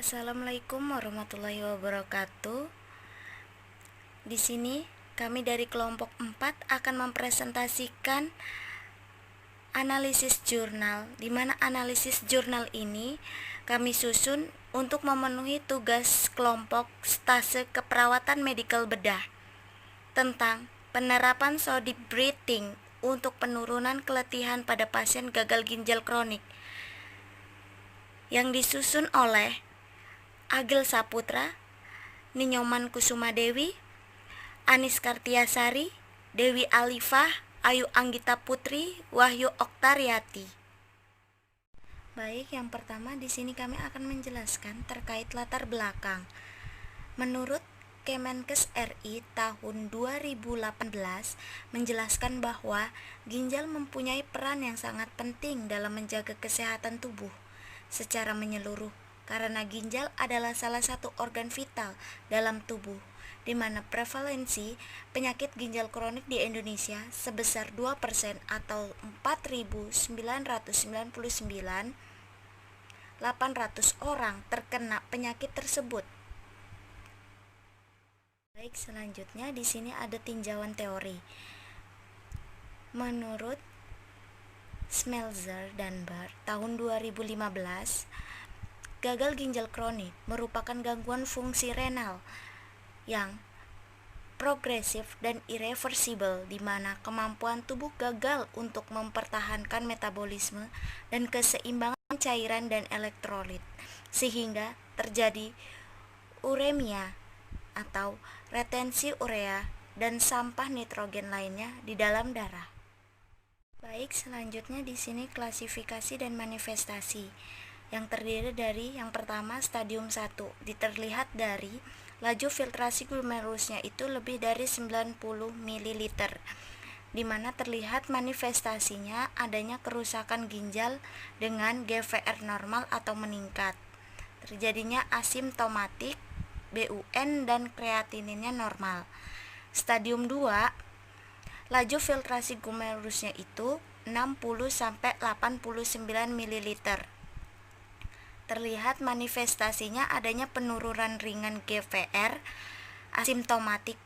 Assalamualaikum warahmatullahi wabarakatuh. Di sini kami dari kelompok 4 akan mempresentasikan analisis jurnal, di mana analisis jurnal ini kami susun untuk memenuhi tugas kelompok stase keperawatan medikal bedah tentang penerapan sodium breathing untuk penurunan keletihan pada pasien gagal ginjal kronik yang disusun oleh Agil Saputra, Ninyoman Kusumadewi, Anis Kartiasari, Dewi Alifah, Ayu Anggita Putri, Wahyu Oktariati. Baik, yang pertama di sini kami akan menjelaskan terkait latar belakang. Menurut Kemenkes RI tahun 2018 menjelaskan bahwa ginjal mempunyai peran yang sangat penting dalam menjaga kesehatan tubuh secara menyeluruh, karena ginjal adalah salah satu organ vital dalam tubuh, di mana prevalensi penyakit ginjal kronik di Indonesia sebesar 2% atau 4.999.800 orang terkena penyakit tersebut. Baik, selanjutnya di sini ada tinjauan teori. Menurut Smeltzer dan Barr tahun 2015, gagal ginjal kronik merupakan gangguan fungsi renal yang progresif dan irreversibel, di mana kemampuan tubuh gagal untuk mempertahankan metabolisme dan keseimbangan cairan dan elektrolit, sehingga terjadi uremia atau retensi urea dan sampah nitrogen lainnya di dalam darah. Baik, selanjutnya di sini klasifikasi dan manifestasi yang terdiri dari yang pertama stadium 1, terlihat dari laju filtrasi glomerusnya itu lebih dari 90 ml, di mana terlihat manifestasinya adanya kerusakan ginjal dengan GVR normal atau meningkat, terjadinya asimptomatik, BUN dan kreatininnya normal. Stadium 2, laju filtrasi glomerusnya itu 60-89 ml, terlihat manifestasinya adanya penurunan ringan GVR, asimptomatik,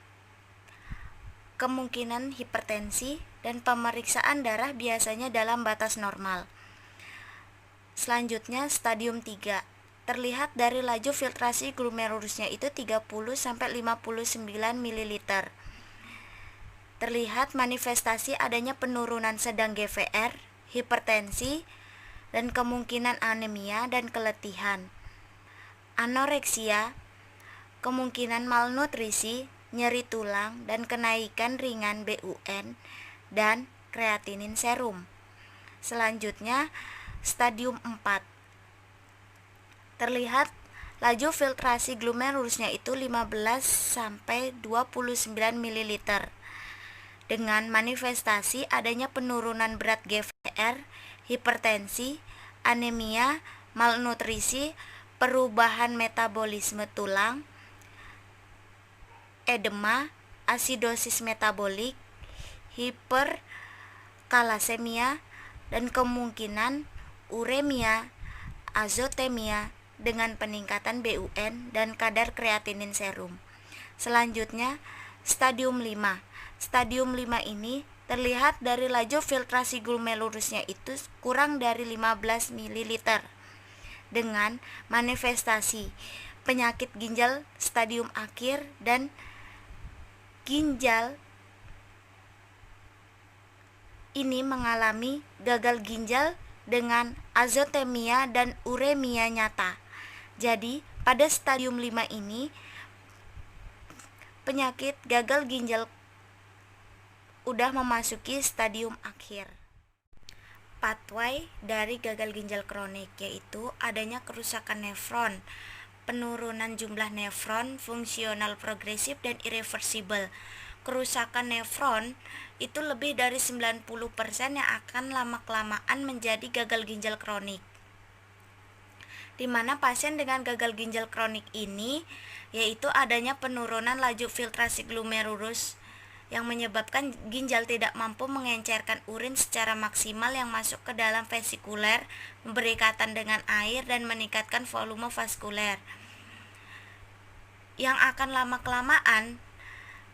kemungkinan hipertensi, dan pemeriksaan darah biasanya dalam batas normal. Selanjutnya stadium 3, terlihat dari laju filtrasi glomerusnya itu 30-59 ml, terlihat manifestasi adanya penurunan sedang GVR, hipertensi, dan kemungkinan anemia dan keletihan, anoreksia, kemungkinan malnutrisi, nyeri tulang, dan kenaikan ringan BUN dan kreatinin serum. Selanjutnya stadium 4, terlihat laju filtrasi glomerusnya itu 15-29 ml, dengan manifestasi adanya penurunan berat GVR, hipertensi, anemia, malnutrisi, perubahan metabolisme tulang, edema, asidosis metabolik, hiperkalasemia, dan kemungkinan uremia, azotemia dengan peningkatan BUN dan kadar kreatinin serum. Selanjutnya stadium 5. Stadium 5 ini terlihat dari laju filtrasi glomerusnya itu kurang dari 15 ml, dengan manifestasi penyakit ginjal stadium akhir dan ginjal ini mengalami gagal ginjal dengan azotemia dan uremia nyata. Jadi pada stadium 5 ini penyakit gagal ginjal udah memasuki stadium akhir. Pathway dari gagal ginjal kronik yaitu adanya kerusakan nefron, penurunan jumlah nefron fungsional progresif dan irreversibel. Kerusakan nefron itu lebih dari 90% yang akan lama-kelamaan menjadi gagal ginjal kronik, di mana pasien dengan gagal ginjal kronik ini yaitu adanya penurunan laju filtrasi glomerulus yang menyebabkan ginjal tidak mampu mengencerkan urin secara maksimal yang masuk ke dalam vesikuler, memberi ikatan dengan air dan meningkatkan volume vaskuler, yang akan lama-kelamaan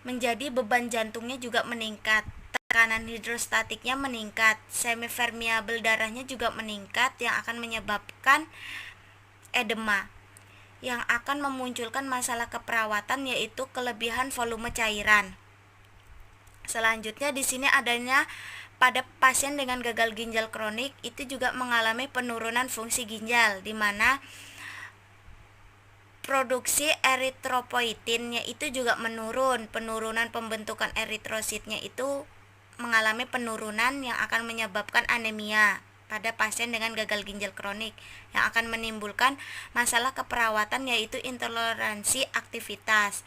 menjadi beban jantungnya juga meningkat, tekanan hidrostatiknya meningkat, semipermeabel darahnya juga meningkat yang akan menyebabkan edema, yang akan memunculkan masalah keperawatan yaitu kelebihan volume cairan. Selanjutnya di sini adanya pada pasien dengan gagal ginjal kronik itu juga mengalami penurunan fungsi ginjal, di mana produksi eritropoietinnya itu juga menurun. Penurunan pembentukan eritrositnya itu mengalami penurunan yang akan menyebabkan anemia pada pasien dengan gagal ginjal kronik, yang akan menimbulkan masalah keperawatan yaitu intoleransi aktivitas.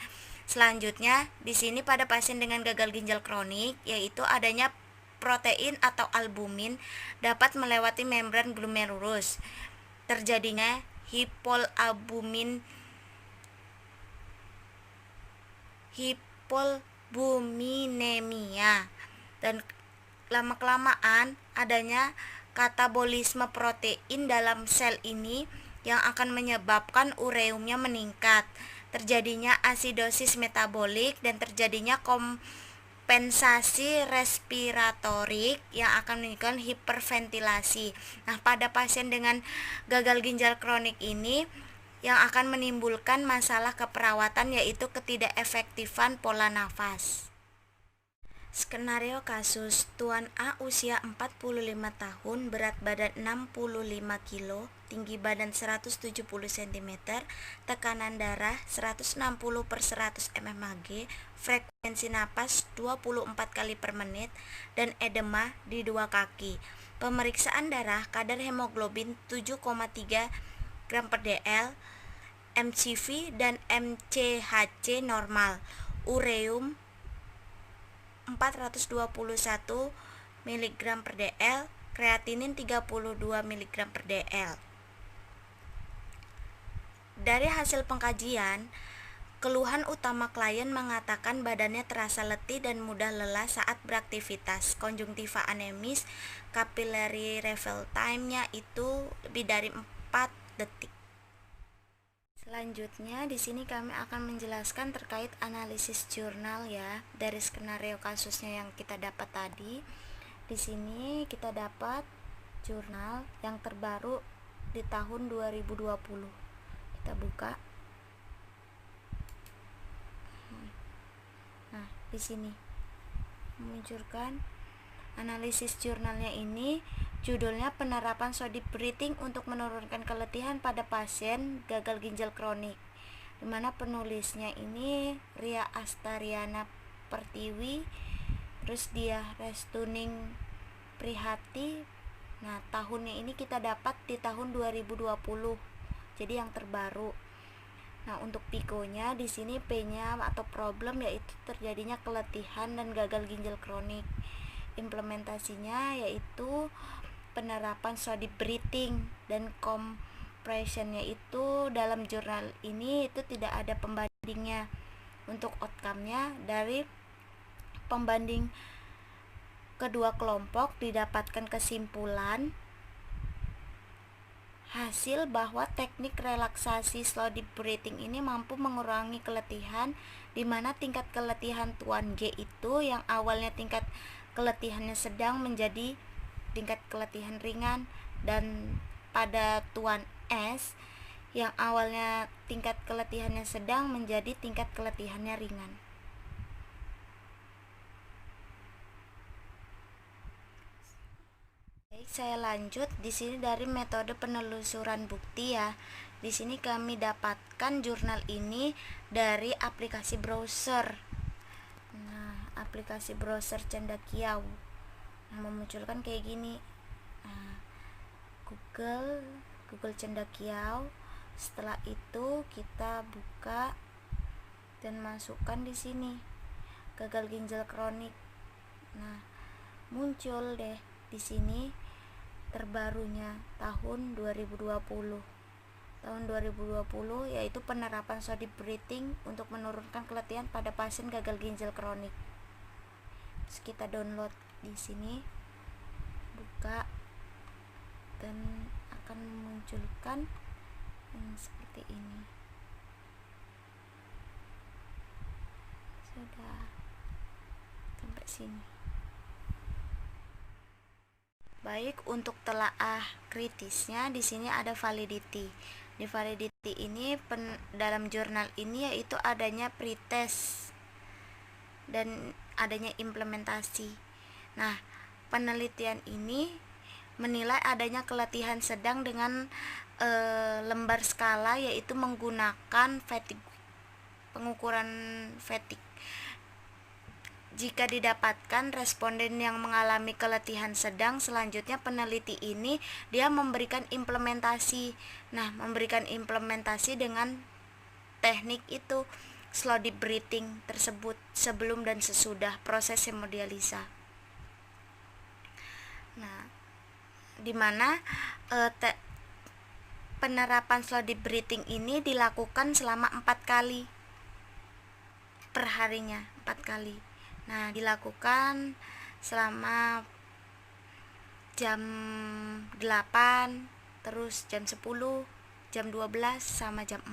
Selanjutnya di sini pada pasien dengan gagal ginjal kronik yaitu adanya protein atau albumin dapat melewati membran glomerulus, terjadinya hipolbuminemia, dan lama-kelamaan adanya katabolisme protein dalam sel ini yang akan menyebabkan ureumnya meningkat, terjadinya asidosis metabolik, dan terjadinya kompensasi respiratorik yang akan menimbulkan hiperventilasi. Nah, pada pasien dengan gagal ginjal kronik ini yang akan menimbulkan masalah keperawatan yaitu ketidakefektifan pola nafas. Skenario kasus: Tuan A usia 45 tahun, berat badan 65 kg, tinggi badan 170 cm, tekanan darah 160/100 mmHg, frekuensi napas 24 kali per menit, dan edema di dua kaki. Pemeriksaan darah, kadar hemoglobin 7,3 gram per dl, MCV dan MCHC normal, ureum 421 mg per dl, kreatinin 32 mg per dl. Dari hasil pengkajian, keluhan utama klien mengatakan badannya terasa letih dan mudah lelah saat beraktivitas, konjungtiva anemis, capillary refill time-nya itu lebih dari 4 detik. Selanjutnya di sini kami akan menjelaskan terkait analisis jurnal ya dari skenario kasusnya yang kita dapat tadi. Di sini kita dapat jurnal yang terbaru di tahun 2020. Kita buka. Nah, di sini memunculkan analisis jurnalnya ini. Judulnya penerapan sodium breathing untuk menurunkan keletihan pada pasien gagal ginjal kronik, dimana penulisnya ini Ria Astariana Pertiwi, terus dia Restuning Prihati. Nah, tahunnya ini kita dapat di tahun 2020, jadi yang terbaru. Nah, untuk pikonya di sini P-nya atau problem yaitu terjadinya keletihan dan gagal ginjal kronik. Implementasinya yaitu penerapan sodium breathing dan compressionnya itu dalam jurnal ini itu tidak ada pembandingnya. Untuk outcome-nya dari pembanding kedua kelompok didapatkan kesimpulan hasil bahwa teknik relaksasi sodium breathing ini mampu mengurangi keletihan, di mana tingkat keletihan Tuan G itu yang awalnya tingkat keletihannya sedang menjadi tingkat keletihan ringan, dan pada Tuan S yang awalnya tingkat keletihannya sedang menjadi tingkat keletihannya ringan. Baik, saya lanjut di sini dari metode penelusuran bukti ya. Di sini kami dapatkan jurnal ini dari aplikasi browser. Nah, aplikasi browser Cendekiaw memunculkan kayak gini. Nah, Google Cendekiaw. Setelah itu kita buka dan masukkan di sini gagal ginjal kronik. Nah, muncul deh di sini terbarunya tahun 2020. Tahun 2020 yaitu penerapan sodium breathing untuk menurunkan keletihan pada pasien gagal ginjal kronik. Terus kita download di sini, buka, dan akan memunculkan yang seperti ini. Sudah sampai sini. Baik, untuk telaah kritisnya di sini ada validity. Di validity ini dalam jurnal ini yaitu adanya pretest dan adanya implementasi. Nah, penelitian ini menilai adanya keletihan sedang dengan lembar skala, yaitu menggunakan fatigue, pengukuran fatigue. Jika didapatkan responden yang mengalami keletihan sedang, selanjutnya peneliti ini dia memberikan implementasi. Nah, memberikan implementasi dengan teknik itu, slow deep breathing tersebut sebelum dan sesudah proses hemodialisa. Nah, dimana penerapan slow deep breathing ini dilakukan selama 4 kali per harinya, 4 kali. Nah, dilakukan selama jam 8, terus jam 10, jam 12, sama jam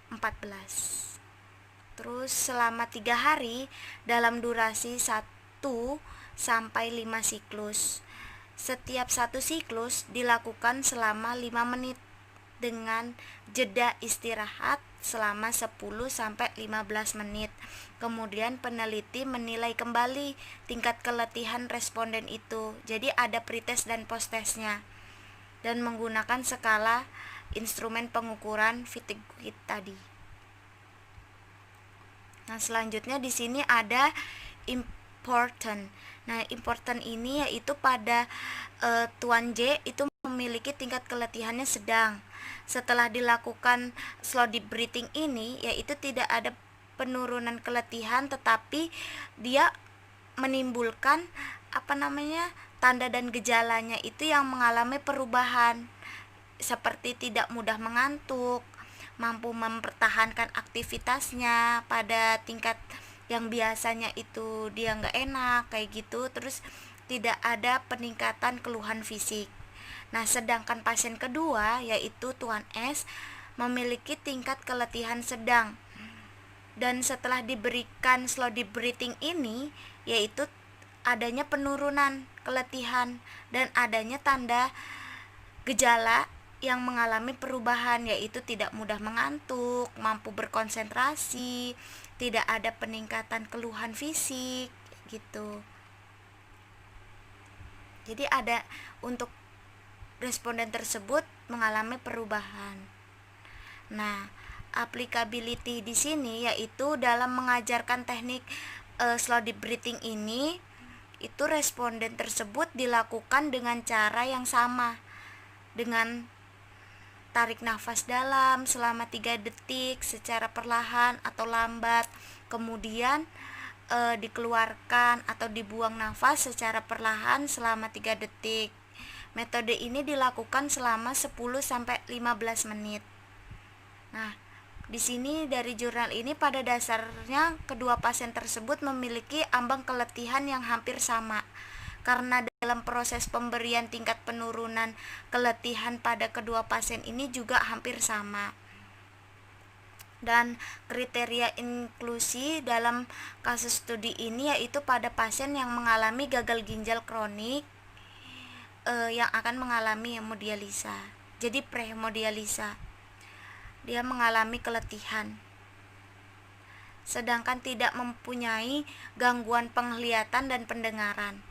14. Terus selama 3 hari dalam durasi 1 sampai 5 siklus. Setiap satu siklus dilakukan selama 5 menit dengan jeda istirahat selama 10 sampai 15 menit. Kemudian peneliti menilai kembali tingkat keletihan responden itu. Jadi ada pretest dan posttestnya. Dan menggunakan skala instrumen pengukuran fatigue tadi. Nah, selanjutnya di sini ada important. Nah, important ini yaitu pada Tuan J itu memiliki tingkat keletihannya sedang. Setelah dilakukan slow deep breathing ini, yaitu tidak ada penurunan keletihan, tetapi dia menimbulkan tanda dan gejalanya itu yang mengalami perubahan, seperti tidak mudah mengantuk, mampu mempertahankan aktivitasnya pada tingkat yang biasanya itu dia nggak enak kayak gitu. Terus tidak ada peningkatan keluhan fisik. Nah, sedangkan pasien kedua yaitu Tuan S memiliki tingkat keletihan sedang, dan setelah diberikan slow deep breathing ini yaitu adanya penurunan keletihan dan adanya tanda gejala yang mengalami perubahan, yaitu tidak mudah mengantuk, mampu berkonsentrasi, tidak ada peningkatan keluhan fisik gitu. Jadi ada untuk responden tersebut mengalami perubahan. Nah, applicability di sini yaitu dalam mengajarkan teknik slow deep breathing ini, itu responden tersebut dilakukan dengan cara yang sama, dengan tarik nafas dalam selama 3 detik secara perlahan atau lambat, kemudian dikeluarkan atau dibuang nafas secara perlahan selama 3 detik. Metode ini dilakukan selama 10 sampai 15 menit. Nah, di sini dari jurnal ini pada dasarnya kedua pasien tersebut memiliki ambang keletihan yang hampir sama. Karena dalam proses pemberian tingkat penurunan keletihan pada kedua pasien ini juga hampir sama. Dan kriteria inklusi dalam kasus studi ini yaitu pada pasien yang mengalami gagal ginjal kronik yang akan mengalami hemodialisa. Jadi prehemodialisa, dia mengalami keletihan, sedangkan tidak mempunyai gangguan penglihatan dan pendengaran.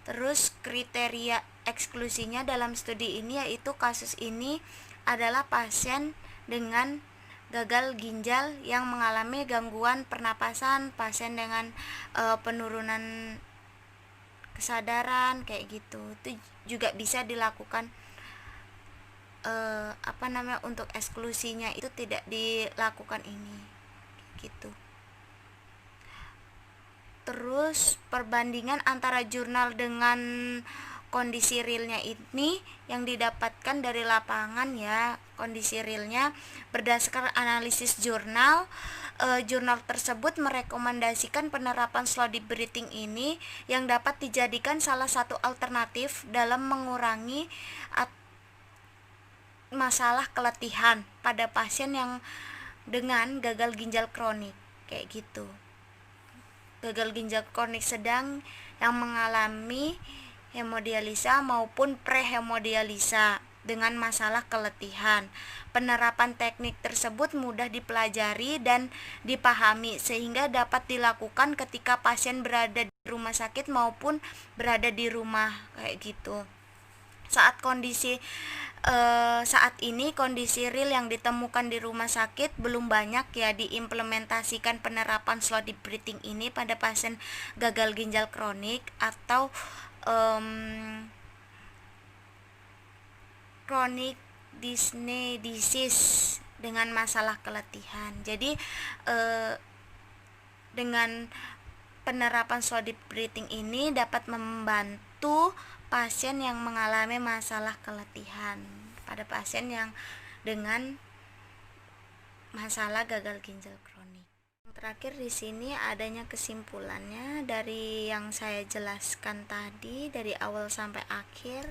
Terus kriteria eksklusinya dalam studi ini yaitu kasus ini adalah pasien dengan gagal ginjal yang mengalami gangguan pernapasan, pasien dengan penurunan kesadaran kayak gitu. Itu juga bisa dilakukan untuk eksklusinya itu tidak dilakukan ini gitu. Terus perbandingan antara jurnal dengan kondisi realnya ini yang didapatkan dari lapangan ya, kondisi realnya. Berdasarkan analisis jurnal, jurnal tersebut merekomendasikan penerapan slow deep breathing ini yang dapat dijadikan salah satu alternatif dalam mengurangi masalah keletihan pada pasien yang dengan gagal ginjal kronik kayak gitu. Gagal ginjal kronik sedang yang mengalami hemodialisa maupun prehemodialisa dengan masalah keletihan. Penerapan teknik tersebut mudah dipelajari dan dipahami sehingga dapat dilakukan ketika pasien berada di rumah sakit maupun berada di rumah kayak gitu. Saat ini kondisi real yang ditemukan di rumah sakit belum banyak ya diimplementasikan penerapan slow deep breathing ini pada pasien gagal ginjal kronik atau chronic kidney disease dengan masalah keletihan. Jadi dengan penerapan slow deep breathing ini dapat membantu pasien yang mengalami masalah keletihan pada pasien yang dengan masalah gagal ginjal kronik. Yang terakhir di sini adanya kesimpulannya dari yang saya jelaskan tadi dari awal sampai akhir.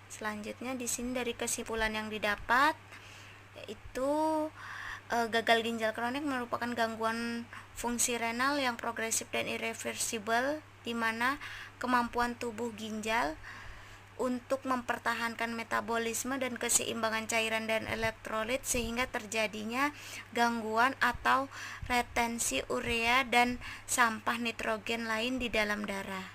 Selanjutnya di sini dari kesimpulan yang didapat yaitu gagal ginjal kronik merupakan gangguan fungsi renal yang progresif dan irreversibel di mana kemampuan tubuh ginjal untuk mempertahankan metabolisme dan keseimbangan cairan dan elektrolit sehingga terjadinya gangguan atau retensi urea dan sampah nitrogen lain di dalam darah.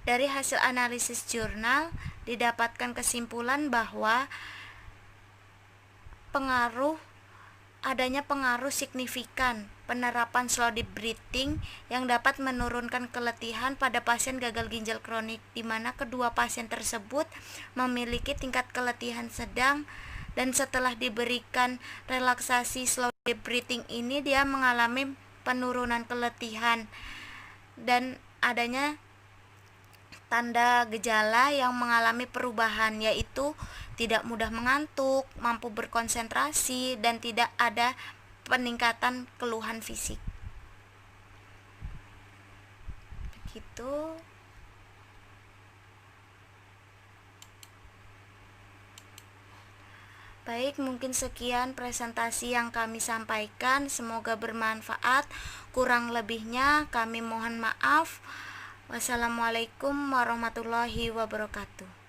Dari hasil analisis jurnal didapatkan kesimpulan bahwa adanya pengaruh signifikan penerapan slow deep breathing yang dapat menurunkan keletihan pada pasien gagal ginjal kronik, di mana kedua pasien tersebut memiliki tingkat keletihan sedang dan setelah diberikan relaksasi slow deep breathing ini dia mengalami penurunan keletihan dan adanya tanda gejala yang mengalami perubahan yaitu tidak mudah mengantuk, mampu berkonsentrasi, dan tidak ada peningkatan keluhan fisik. Begitu. Baik, mungkin sekian presentasi yang kami sampaikan. Semoga bermanfaat. Kurang lebihnya kami mohon maaf. Wassalamualaikum warahmatullahi wabarakatuh.